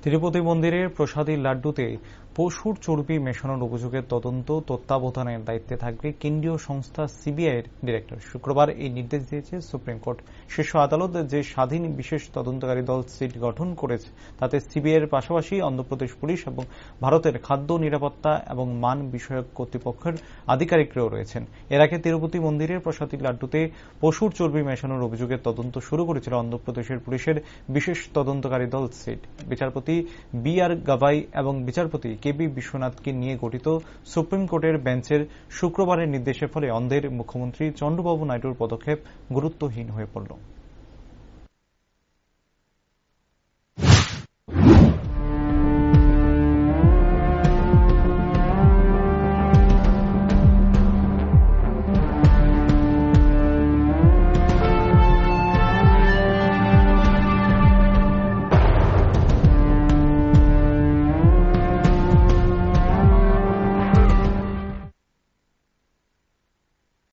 তিরুপতি মন্দিরের প্রসাদী লাড্ডুতে পশুর চর্বি মেশানোর অভিযোগের তদন্ত তত্ত্বাবধানের দায়িত্বে থাকবে কেন্দ্রীয় সংস্থা সিবিআইয়ের ডিরেক্টর। শুক্রবার এই নির্দেশ দিয়েছে সুপ্রিম কোর্ট। শীর্ষ আদালত যে স্বাধীন বিশেষ তদন্তকারী দল সিট গঠন করেছে তাতে সিবিআইয়ের পাশাপাশি অন্ধ্রপ্রদেশ পুলিশ এবং ভারতের খাদ্য নিরাপত্তা এবং মান বিষয়ক কর্তৃপক্ষের আধিকারিকরাও রয়েছেন। এর আগে তিরুপতি মন্দিরের প্রসাদী লাড্ডুতে পশুর চর্বি মেশানোর অভিযোগের তদন্ত শুরু করেছিল অন্ধ্রপ্রদেশের পুলিশের বিশেষ তদন্তকারী দল সিট। বিচারপতি বি আর গাভাই এবং বিচারপতি কে বি বিশ্বনাথকে নিয়ে গঠিত সুপ্রিম কোর্টের বেঞ্চের শুক্রবারের নির্দেশের ফলে অন্ধ্রের মুখ্যমন্ত্রী চন্দ্রবাবু নাইডুর পদক্ষেপ গুরুত্বহীন হয়ে পড়ল।